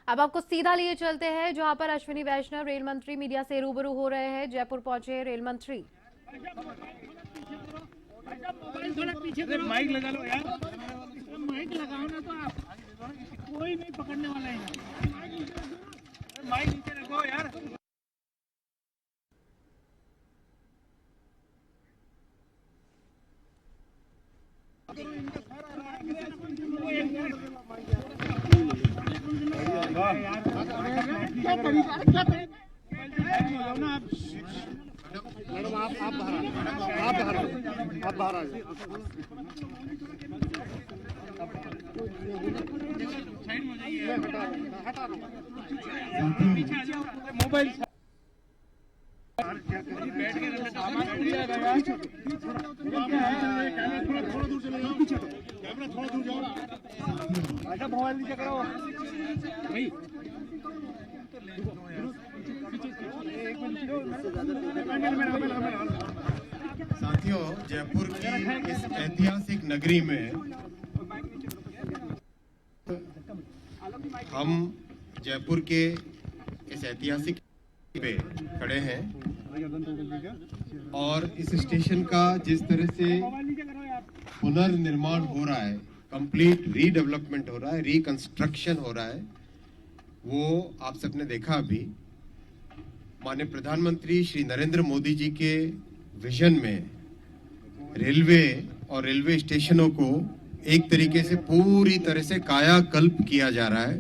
अब आपको सीधा लिए चलते हैं जहां पर अश्विनी वैष्णव रेल मंत्री मीडिया से रूबरू हो रहे हैं। जयपुर पहुंचे रेल मंत्री। थोड़ा पीछे करो, माइक लगा लो यार, माइक लगाओ ना तो आप, कोई नहीं पकड़ने वाला है, माइक नीचे रखो यार। मैडम आप बाहर आ जाइए। मोबाइल बैठ के सामान टूट जाएगा यार। थोड़ा दूर चले जाओ, कैमरा थोड़ा दूर जाओ। अच्छा मोबाइल नीचे करो भाई। साथियों, जयपुर की इस ऐतिहासिक नगरी में हम जयपुर के इस ऐतिहासिक पे खड़े हैं और इस स्टेशन का जिस तरह से पुनर्निर्माण हो रहा है, कंप्लीट रीडेवलपमेंट हो रहा है, रिकंस्ट्रक्शन हो रहा है, वो आप सबने देखा अभी। माननीय प्रधानमंत्री श्री नरेंद्र मोदी जी के विजन में रेलवे और रेलवे स्टेशनों को एक तरीके से पूरी तरह से कायाकल्प किया जा रहा है।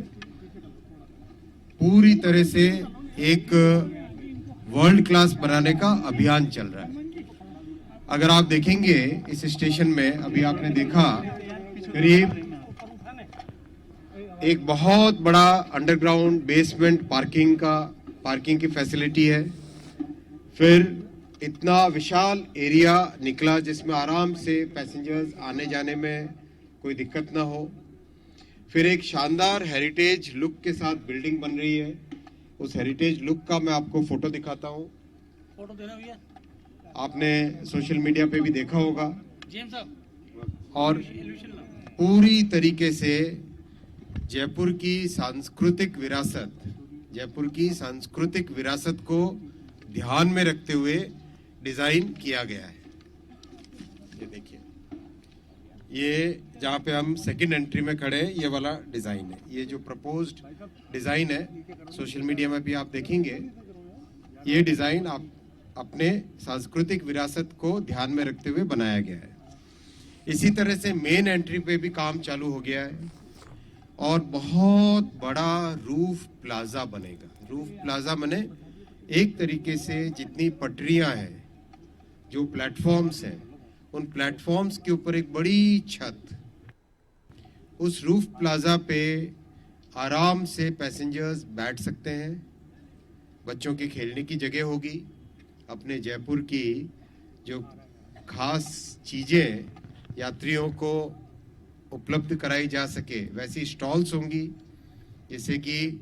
पूरी तरह से एक वर्ल्ड क्लास बनाने का अभियान चल रहा है। अगर आप देखेंगे इस स्टेशन में, अभी आपने देखा करीब एक बहुत बड़ा अंडरग्राउंड बेसमेंट पार्किंग की फैसिलिटी है। फिर इतना विशाल एरिया निकला जिसमें आराम से पैसेंजर्स आने जाने में कोई दिक्कत ना हो। फिर एक शानदार हेरिटेज लुक के साथ बिल्डिंग बन रही है। उस हेरिटेज लुक का मैं आपको फोटो दिखाता हूँ। फोटो देना भैया, आपने सोशल मीडिया पे भी देखा होगा। जेम साहब, और पूरी तरीके से जयपुर की सांस्कृतिक विरासत को ध्यान में रखते हुए डिजाइन किया गया है। ये देखिए, ये जहाँ पे हम सेकंड एंट्री में खड़े हैं, ये वाला डिजाइन है। ये जो प्रपोज्ड डिजाइन है, सोशल मीडिया में भी आप देखेंगे। ये डिजाइन आप अपने सांस्कृतिक विरासत को ध्यान में रखते हुए बनाया गया है। इसी तरह से मेन एंट्री पे भी काम चालू हो गया है और बहुत बड़ा रूफ प्लाजा बनेगा। रूफ प्लाजा बने एक तरीके से जितनी पटरियां हैं, जो प्लेटफॉर्म्स हैं, उन प्लेटफॉर्म्स के ऊपर एक बड़ी छत, उस रूफ प्लाजा पे आराम से पैसेंजर्स बैठ सकते हैं। बच्चों के खेलने की जगह होगी। अपने जयपुर की जो खास चीजें यात्रियों को उपलब्ध कराई जा सके वैसी स्टॉल्स होंगी, जिससे कि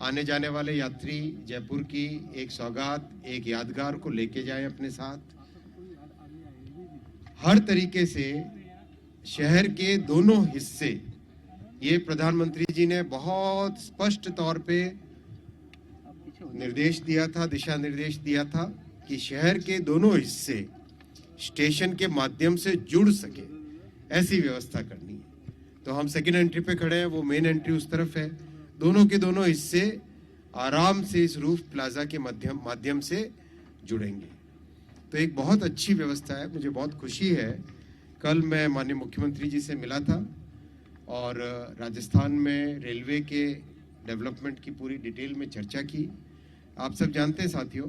आने जाने वाले यात्री जयपुर की एक सौगात, एक यादगार को लेके जाएं अपने साथ। हर तरीके से शहर के दोनों हिस्से, ये प्रधानमंत्री जी ने बहुत स्पष्ट तौर पे निर्देश दिया था, दिशा निर्देश दिया था कि शहर के दोनों हिस्से स्टेशन के माध्यम से जुड़ सके, ऐसी व्यवस्था करनी है। तो हम सेकेंड एंट्री पे खड़े हैं, वो मेन एंट्री उस तरफ है। दोनों के दोनों हिस्से आराम से इस रूफ प्लाजा के माध्यम से जुड़ेंगे। तो एक बहुत अच्छी व्यवस्था है। मुझे बहुत खुशी है, कल मैं माननीय मुख्यमंत्री जी से मिला था और राजस्थान में रेलवे के डेवलपमेंट की पूरी डिटेल में चर्चा की। आप सब जानते हैं साथियों,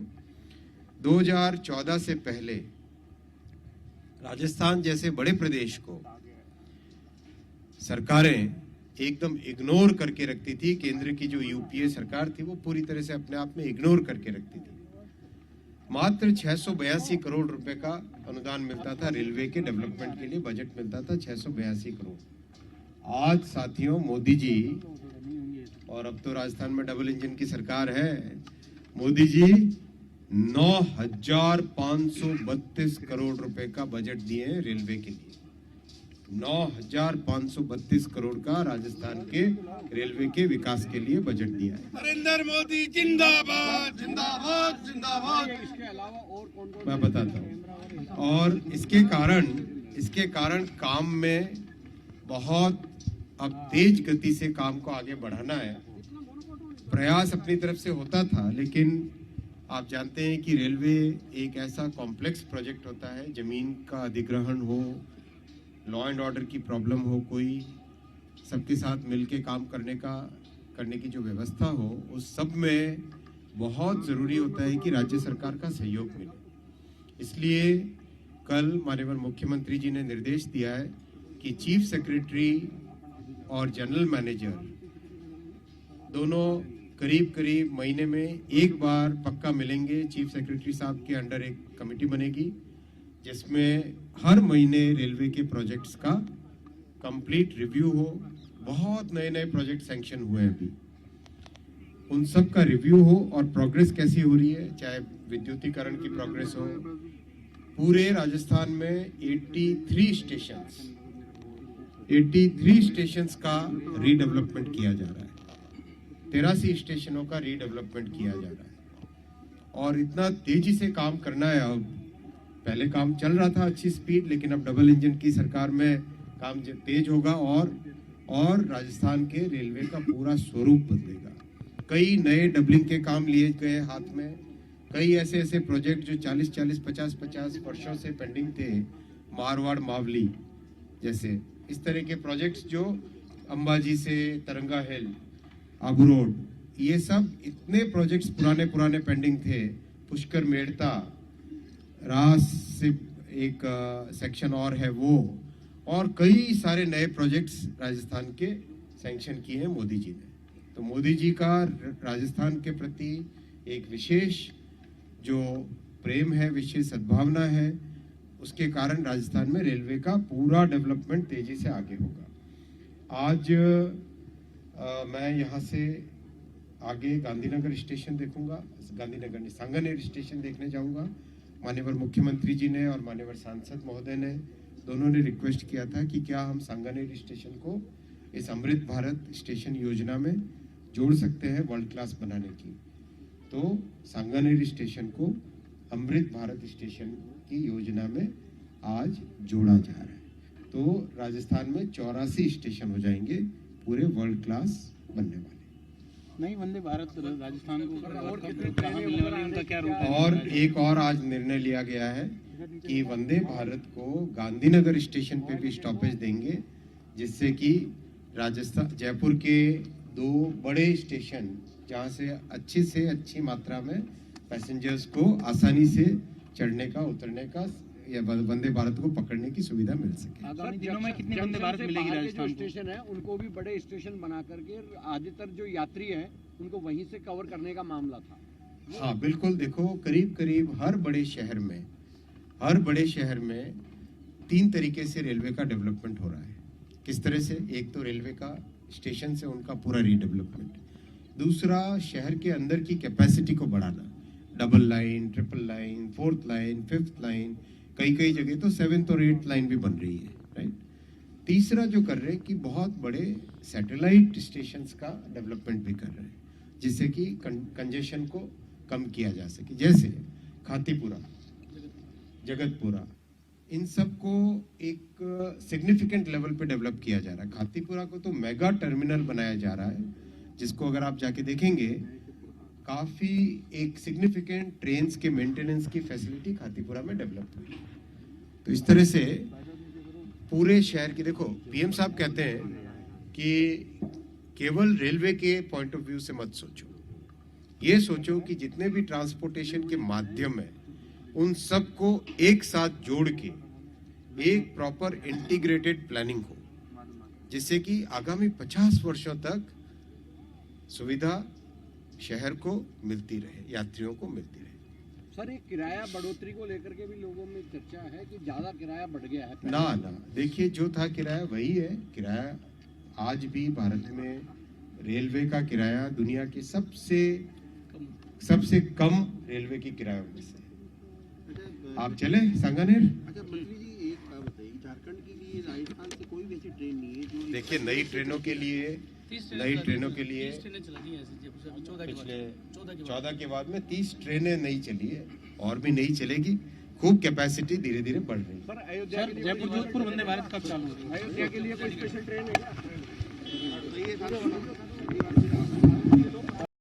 2014 से पहले राजस्थान जैसे बड़े प्रदेश को सरकारें एकदम इग्नोर करके रखती थी। केंद्र की जो यूपीए सरकार थी, वो पूरी तरह से अपने आप में इग्नोर करके रखती थी। मात्र 682 करोड़ रुपए का अनुदान मिलता था रेलवे के डेवलपमेंट के लिए, बजट मिलता था 682 करोड़। आज साथियों, मोदी जी, और अब तो राजस्थान में डबल इंजन की सरकार है, मोदी जी 9,532 करोड़ रुपए का बजट दिए हैं रेलवे के लिए। 9,532 करोड़ का राजस्थान के रेलवे के विकास के लिए बजट दिया है। नरेंद्र मोदी जिंदाबाद जिंदाबाद जिंदाबाद। इसके अलावा और कौन कौन मैं बताता हूँ। और इसके कारण काम में बहुत अब तेज गति से काम को आगे बढ़ाना है। प्रयास अपनी तरफ से होता था, लेकिन आप जानते हैं कि रेलवे एक ऐसा कॉम्प्लेक्स प्रोजेक्ट होता है, जमीन का अधिग्रहण हो, लॉ एंड ऑर्डर की प्रॉब्लम हो, कोई सबके साथ मिलके काम करने की जो व्यवस्था हो, उस सब में बहुत ज़रूरी होता है कि राज्य सरकार का सहयोग मिले। इसलिए कल माननीय मुख्यमंत्री जी ने निर्देश दिया है कि चीफ सेक्रेटरी और जनरल मैनेजर दोनों करीब करीब महीने में एक बार पक्का मिलेंगे। चीफ सेक्रेटरी साहब के अंडर एक कमेटी बनेगी जिसमें हर महीने रेलवे के प्रोजेक्ट्स का कंप्लीट रिव्यू हो। बहुत नए नए प्रोजेक्ट सैंक्शन हुए हैं अभी, उन सब का रिव्यू हो और प्रोग्रेस कैसी हो रही है, चाहे विद्युतीकरण की प्रोग्रेस हो। पूरे राजस्थान में 83 स्टेशंस का रीडेवलपमेंट किया जा रहा है। 83 स्टेशनों का रीडेवलपमेंट किया जा रहा है और इतना तेजी से काम करना है। अब पहले काम चल रहा था अच्छी स्पीड, लेकिन अब डबल इंजन की सरकार में काम तेज होगा और राजस्थान के रेलवे का पूरा स्वरूप बदलेगा। कई नए डबलिंग के काम लिए गए हाथ में, कई ऐसे प्रोजेक्ट जो 40-40, 50-50 वर्षों से पेंडिंग थे, मारवाड़ मावली जैसे इस तरह के प्रोजेक्ट्स जो अंबाजी से तरंगा हिल, आबू रोड, ये सब इतने प्रोजेक्ट्स पुराने पेंडिंग थे। पुष्कर मेड़ता रास से एक सेक्शन और है वो, और कई सारे नए प्रोजेक्ट्स राजस्थान के सैंक्शन किए हैं मोदी जी ने। तो मोदी जी का राजस्थान के प्रति एक विशेष जो प्रेम है, विशेष सद्भावना है, उसके कारण राजस्थान में रेलवे का पूरा डेवलपमेंट तेजी से आगे होगा। आज मैं यहाँ से आगे गांधीनगर स्टेशन देखूंगा, गांधीनगर नहीं, सांगानेर स्टेशन देखने जाऊंगा। माननीय मुख्यमंत्री जी ने और माननीय सांसद महोदय ने दोनों ने रिक्वेस्ट किया था कि क्या हम सांगानेर स्टेशन को इस अमृत भारत स्टेशन योजना में जोड़ सकते हैं वर्ल्ड क्लास बनाने की। तो सांगानेर स्टेशन को अमृत भारत स्टेशन की योजना में आज जोड़ा जा रहा है। तो राजस्थान में 84 स्टेशन हो जाएंगे पूरे वर्ल्ड क्लास बनने वाले। नहीं, वंदे भारत राजस्थान को और कितने कहाँ मिलने वाली, उनका क्या रूट है? और एक और आज निर्णय लिया गया है कि वंदे भारत को गांधीनगर स्टेशन पे भी स्टॉपेज देंगे, जिससे कि राजस्थान जयपुर के 2 बड़े स्टेशन जहां से अच्छी मात्रा में पैसेंजर्स को आसानी से चढ़ने का, उतरने का या वंदे भारत को पकड़ने की सुविधा मिल सके। आगामी दिनों में कितनी वंदे भारत मिलेगी राजस्थान को? स्टेशन है उनको भी बड़े स्टेशन बना करके अधिकतर जो यात्री हैं उनको वहीं से कवर करने का मामला था। हाँ बिल्कुल, देखो करीब हर बड़े शहर में 3 तरीके से रेलवे का डेवलपमेंट हो रहा है। किस तरह से? एक तो रेलवे का स्टेशन से उनका पूरा रीडेवलपमेंट, दूसरा शहर के अंदर की कैपेसिटी को बढ़ाना, double line, triple line, 4th line, 5th line, कई जगह तो 7th और 8th लाइन भी बन रही है, राइट। तीसरा जो कर रहे हैं कि बहुत बड़े सैटेलाइट स्टेशंस का डेवलपमेंट भी कर रहे हैं, जिससे कि कंजेशन को कम किया जा सके, जैसे खातीपुरा, जगतपुरा, इन सब को एक सिग्निफिकेंट लेवल पे डेवलप किया जा रहा है। खातीपुरा को तो मेगा टर्मिनल बनाया जा रहा है, जिसको अगर आप जाके देखेंगे काफी एक सिग्निफिकेंट ट्रेन्स के मेंटेनेंस की फैसिलिटी खातीपुरा में डेवलप हुई। तो इस तरह से पूरे शहर की, देखो पीएम साहब कहते हैं कि केवल रेलवे के पॉइंट ऑफ व्यू से मत सोचो, ये सोचो कि जितने भी ट्रांसपोर्टेशन के माध्यम है उन सबको एक साथ जोड़ के एक प्रॉपर इंटीग्रेटेड प्लानिंग हो, जिससे कि आगामी 50 वर्षों तक सुविधा शहर को मिलती रहे, यात्रियों को मिलती रहे। सर, एक किराया बढ़ोतरी को लेकर के भी लोगों में चर्चा है कि ज्यादा किराया बढ़ गया है। ना, देखिए जो था किराया वही है। किराया आज भी भारत में रेलवे का किराया दुनिया के सबसे कम रेलवे की किराया में से। आप चले सांगानेर? अच्छा मंत्री जी, एक बात बताइए, झारखंड के लिए कि राजस्थान से कोई भी ऐसी ट्रेन नहीं है जो देखिए नई ट्रेनों के लिए पिछले 14 के बाद में 30 ट्रेनें नहीं चली है और भी नहीं चलेगी। खूब कैपेसिटी धीरे धीरे बढ़ रही है। सर अयोध्या सर जयपुर जोधपुर वंदे भारत कब चालू होगी? अयोध्या के लिए कोई स्पेशल ट्रेन है क्या? तो ये